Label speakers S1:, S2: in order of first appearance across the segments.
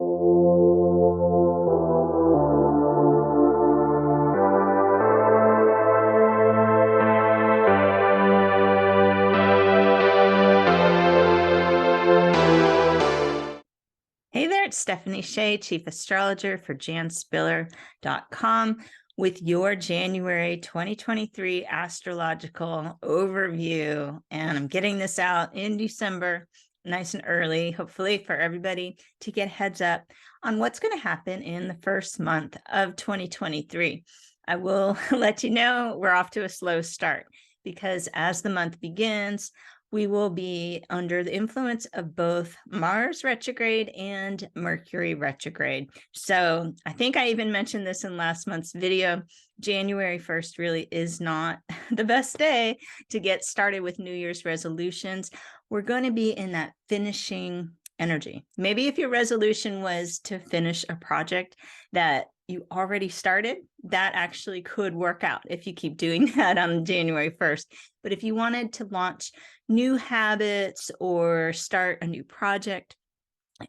S1: Hey there, it's Stephanie Shea, Chief Astrologer for janspiller.com with your January 2023 astrological overview. And I'm getting this out in December, nice and early, hopefully for everybody to get heads up on what's going to happen in the first month of 2023. I will let you know we're off to a slow start because as the month begins, we will be under the influence of both Mars retrograde and Mercury retrograde. So I think I even mentioned this in last month's video. January 1st really is not the best day to get started with New Year's resolutions. We're going to be in that finishing energy. Maybe if your resolution was to finish a project that you already started, that actually could work out if you keep doing that on January 1st. But if you wanted to launch new habits or start a new project,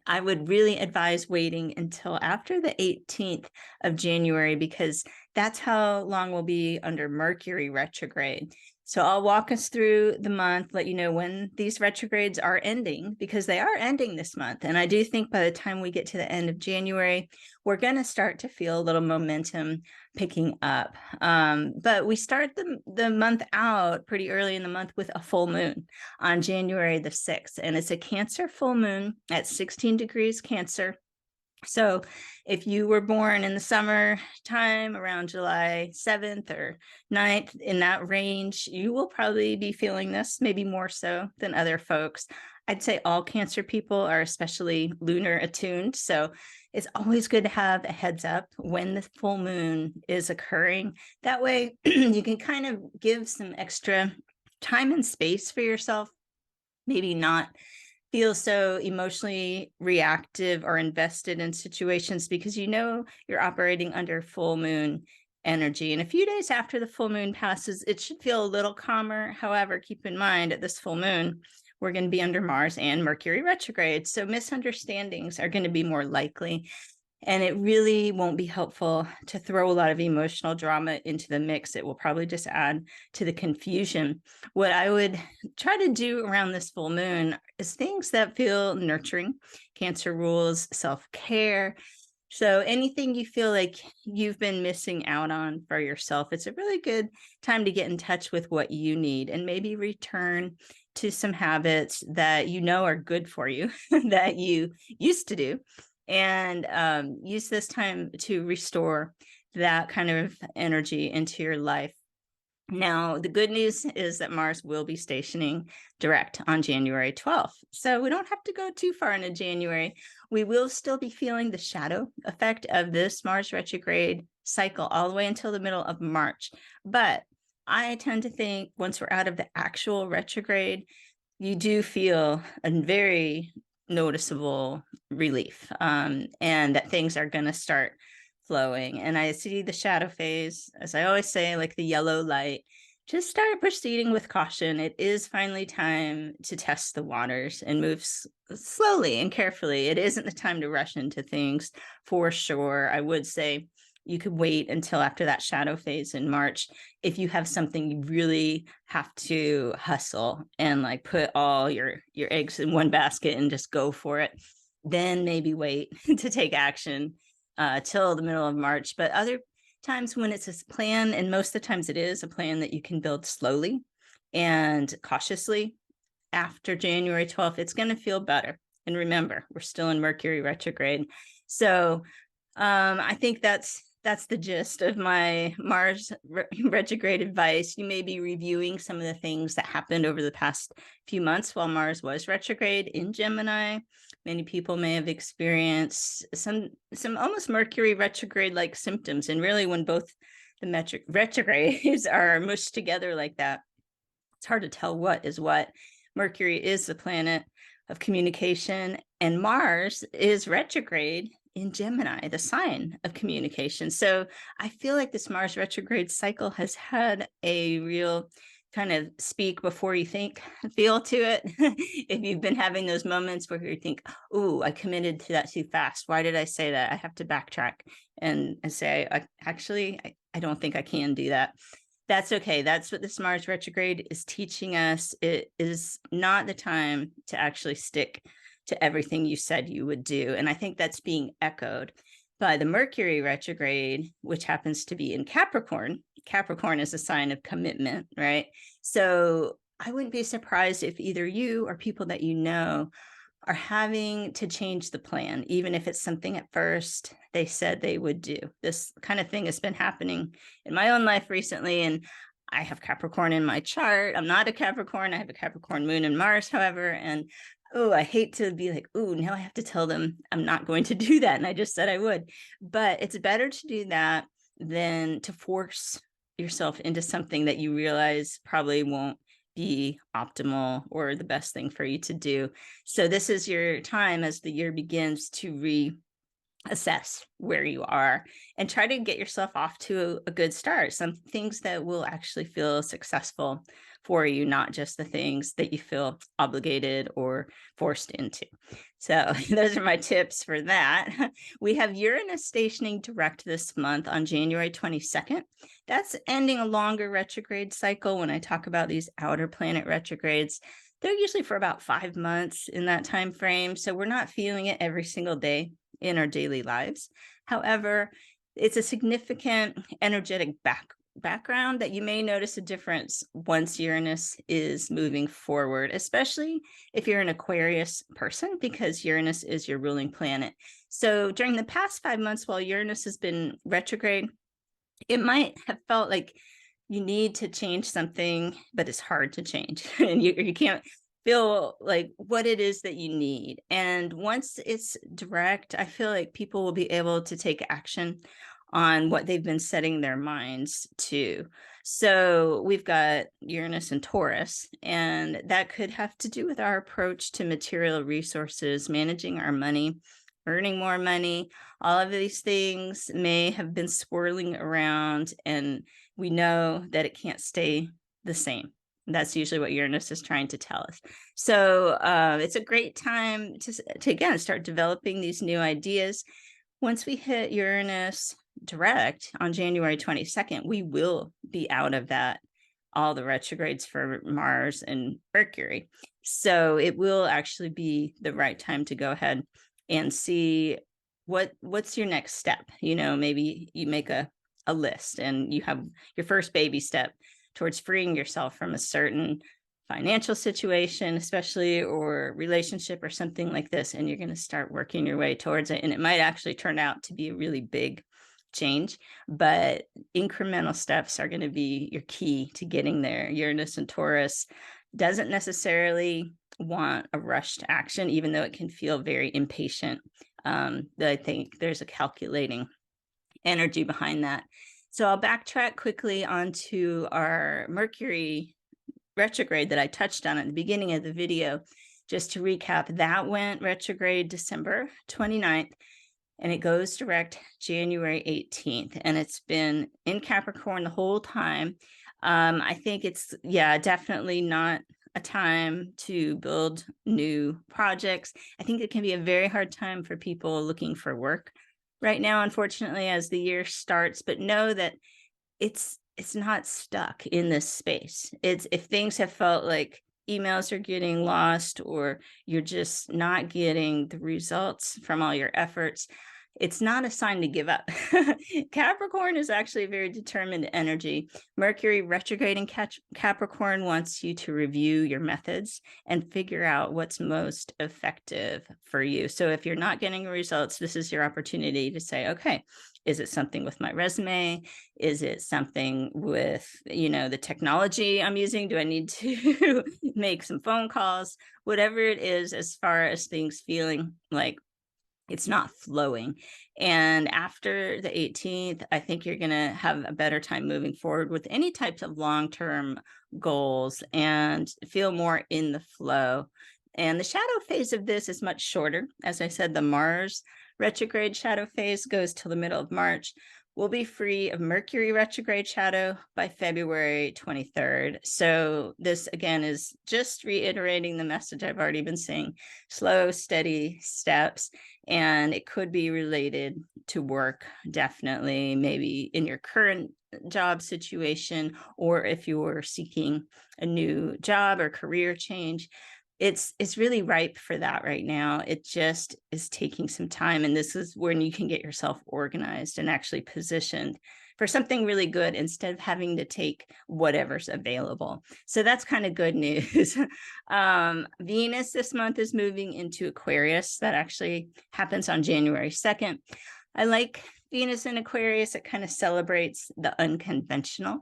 S1: I would really advise waiting until after the 18th of January because that's how long we'll be under Mercury retrograde. So I'll walk us through the month, let you know when these retrogrades are ending because they are ending this month. And I do think by the time we get to the end of January, we're going to start to feel a little momentum picking up. But we start the month out pretty early in the month with a full moon on January the 6th. And it's a Cancer full moon at 16 degrees Cancer. So if you were born in the summertime around July 7th or 9th, in that range, you will probably be feeling this, maybe more so than other folks. I'd say all Cancer people are especially lunar attuned. So it's always good to have a heads up when the full moon is occurring. That way you can kind of give some extra time and space for yourself, maybe not feel so emotionally reactive or invested in situations because you know you're operating under full moon energy. And a few days after the full moon passes, it should feel a little calmer. However, keep in mind at this full moon, we're going to be under Mars and Mercury retrograde. So misunderstandings are going to be more likely. And it really won't be helpful to throw a lot of emotional drama into the mix. It will probably just add to the confusion. What I would try to do around this full moon is things that feel nurturing. Cancer rules self-care. So anything you feel like you've been missing out on for yourself, it's a really good time to get in touch with what you need and maybe return to some habits that you know are good for you that you used to do. And use this time to restore that kind of energy into your life. Now, the good news is that Mars will be stationing direct on January 12th. So we don't have to go too far into January. We will still be feeling the shadow effect of this Mars retrograde cycle all the way until the middle of March. But I tend to think once we're out of the actual retrograde, you do feel a very noticeable relief and that things are going to start flowing. And I see the shadow phase, as I always say, like the yellow light. Just start proceeding with caution. It is finally time to test the waters and move slowly and carefully. It isn't the time to rush into things for sure. I would say you could wait until after that shadow phase in March if you have something you really have to hustle and like put all your eggs in one basket and just go for it. Then maybe wait to take action till the middle of March. But other times when it's a plan, and most of the times it is a plan that you can build slowly and cautiously after January 12th, it's going to feel better. And remember, we're still in Mercury retrograde. So I think that's the gist of my Mars retrograde advice. You may be reviewing some of the things that happened over the past few months while Mars was retrograde in Gemini. Many people may have experienced some almost Mercury retrograde-like symptoms. And really, when both the retrogrades are mushed together like that, it's hard to tell what is what. Mercury is the planet of communication, and Mars is retrograde in Gemini, the sign of communication. So I feel like this Mars retrograde cycle has had a real kind of speak before you think feel to it. If you've been having those moments where you think, oh, I committed to that too fast. Why did I say that? I have to backtrack and say, I don't think I can do that. That's okay. That's what this Mars retrograde is teaching us. It is not the time to actually stick to everything you said you would do. And I think that's being echoed by the Mercury retrograde, which happens to be in Capricorn. Capricorn is a sign of commitment, right? So I wouldn't be surprised if either you or people that you know are having to change the plan, even if it's something at first they said they would do. This kind of thing has been happening in my own life recently, and I have Capricorn in my chart. I'm not a Capricorn. I have a Capricorn moon and Mars, however, and oh, I hate to be like, oh, now I have to tell them I'm not going to do that. And I just said I would. But it's better to do that than to force yourself into something that you realize probably won't be optimal or the best thing for you to do. So this is your time as the year begins to reassess where you are and try to get yourself off to a good start. Some things that will actually feel successful for you, not just the things that you feel obligated or forced into. So those are my tips for that. We have Uranus stationing direct this month on January 22nd. That's ending a longer retrograde cycle. When I talk about these outer planet retrogrades, they're usually for about 5 months in that time frame. So we're not feeling it every single day in our daily lives. However, it's a significant energetic background that you may notice a difference once Uranus is moving forward, especially if you're an Aquarius person, because Uranus is your ruling planet. So during the past 5 months, while Uranus has been retrograde, it might have felt like you need to change something, but it's hard to change. And you can't feel like what it is that you need. And once it's direct, I feel like people will be able to take action on what they've been setting their minds to. So we've got Uranus and Taurus, and that could have to do with our approach to material resources, managing our money, earning more money. All of these things may have been swirling around, and we know that it can't stay the same. That's usually what Uranus is trying to tell us. So it's a great time to again, start developing these new ideas. Once we hit Uranus direct on January 22nd, we will be out of that, all the retrogrades for Mars and Mercury. So it will actually be the right time to go ahead and see what's your next step. You know, maybe you make a list and you have your first baby step towards freeing yourself from a certain financial situation, especially, or relationship or something like this, and you're going to start working your way towards it. And it might actually turn out to be a really big change, but incremental steps are going to be your key to getting there. Uranus and Taurus doesn't necessarily want a rushed action, even though it can feel very impatient. I think there's a calculating energy behind that. So I'll backtrack quickly onto our Mercury retrograde that I touched on at the beginning of the video. Just to recap, that went retrograde December 29th, and it goes direct January 18th. And it's been in Capricorn the whole time. I think it's, definitely not a time to build new projects. I think it can be a very hard time for people looking for work right now, unfortunately, as the year starts, but know that it's not stuck in this space. It's if things have felt like emails are getting lost or you're just not getting the results from all your efforts, it's not a sign to give up. Capricorn is actually a very determined energy. Mercury retrograding Capricorn wants you to review your methods and figure out what's most effective for you. So if you're not getting results, this is your opportunity to say, okay, is it something with my resume? Is it something with, the technology I'm using? Do I need to make some phone calls? Whatever it is, as far as things feeling like it's not flowing. And after the 18th, I think you're going to have a better time moving forward with any types of long-term goals and feel more in the flow. And the shadow phase of this is much shorter. As I said, the Mars retrograde shadow phase goes till the middle of March, we'll be free of Mercury retrograde shadow by February 23rd. So this, again, is just reiterating the message I've already been saying: slow, steady steps. And it could be related to work, definitely, maybe in your current job situation, or if you're seeking a new job or career change. It's really ripe for that right now. It just is taking some time, and this is when you can get yourself organized and actually positioned for something really good instead of having to take whatever's available. So that's kind of good news. Venus this month is moving into Aquarius. That actually happens on January 2nd. I like Venus in Aquarius. It kind of celebrates the unconventional.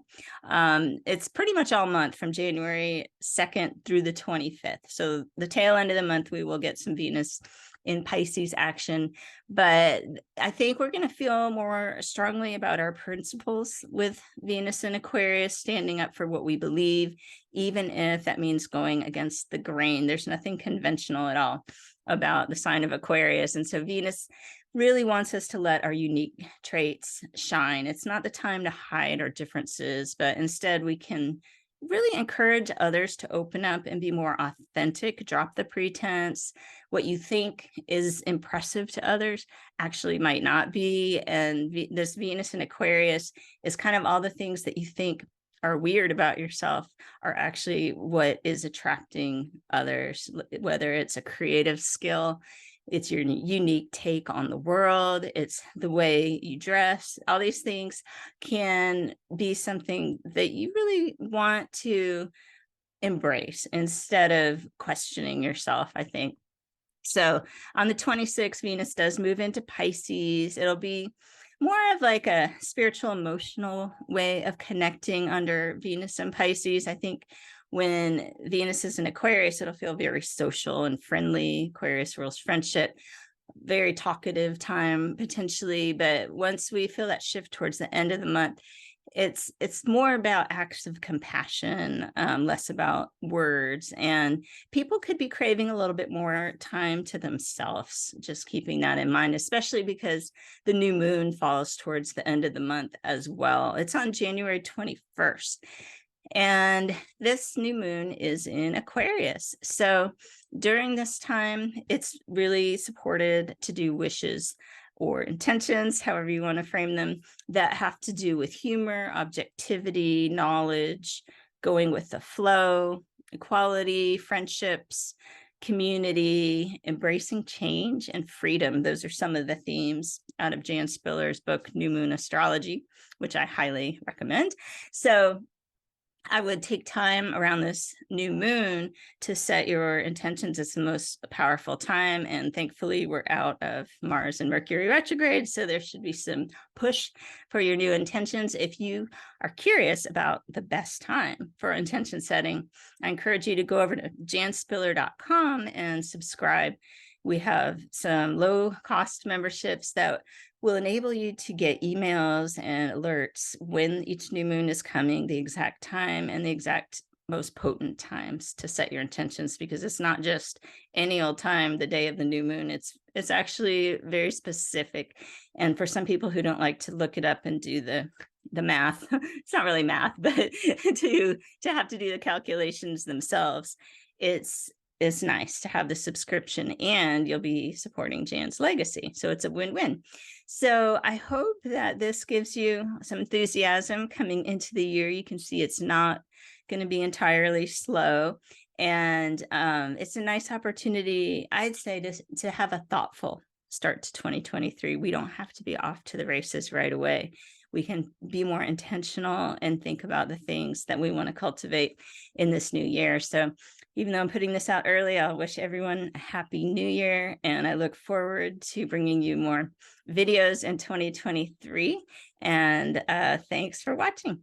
S1: It's pretty much all month from January 2nd through the 25th. So the tail end of the month, we will get some Venus in Pisces action. But I think we're going to feel more strongly about our principles with Venus in Aquarius, standing up for what we believe, even if that means going against the grain. There's nothing conventional at all about the sign of Aquarius. And so Venus really wants us to let our unique traits shine. It's not the time to hide our differences, but instead we can really encourage others to open up and be more authentic, drop the pretense. What you think is impressive to others actually might not be. And this Venus in Aquarius is kind of all the things that you think are weird about yourself are actually what is attracting others, whether it's a creative skill, it's your unique take on the world, it's the way you dress. All these things can be something that you really want to embrace instead of questioning yourself, I think. So on the 26th, Venus does move into Pisces. It'll be more of like a spiritual, emotional way of connecting under Venus and Pisces. I think when Venus is in Aquarius, it'll feel very social and friendly. Aquarius rules friendship, very talkative time potentially. But once we feel that shift towards the end of the month, it's more about acts of compassion, less about words. And people could be craving a little bit more time to themselves, just keeping that in mind, especially because the new moon falls towards the end of the month as well. It's on January 21st. And this new moon is in Aquarius. So during this time, it's really supported to do wishes or intentions, however you want to frame them, that have to do with humor, objectivity, knowledge, going with the flow, equality, friendships, community, embracing change, and freedom. Those are some of the themes out of Jan Spiller's book, New Moon Astrology, which I highly recommend. So I would take time around this new moon to set your intentions. It's the most powerful time. And thankfully, we're out of Mars and Mercury retrograde. So there should be some push for your new intentions. If you are curious about the best time for intention setting, I encourage you to go over to janspiller.com and subscribe. We have some low-cost memberships that will enable you to get emails and alerts when each new moon is coming, the exact time and the exact most potent times to set your intentions, because it's not just any old time, the day of the new moon. It's actually very specific. And for some people who don't like to look it up and do the math, it's not really math, but to have to do the calculations themselves, it's nice to have the subscription, and you'll be supporting Jan's legacy. So it's a win-win. So I hope that this gives you some enthusiasm coming into the year. You can see it's not going to be entirely slow. And it's a nice opportunity, I'd say, to have a thoughtful start to 2023. We don't have to be off to the races right away. We can be more intentional and think about the things that we want to cultivate in this new year. So even though I'm putting this out early, I'll wish everyone a happy new year. And I look forward to bringing you more videos in 2023. And thanks for watching.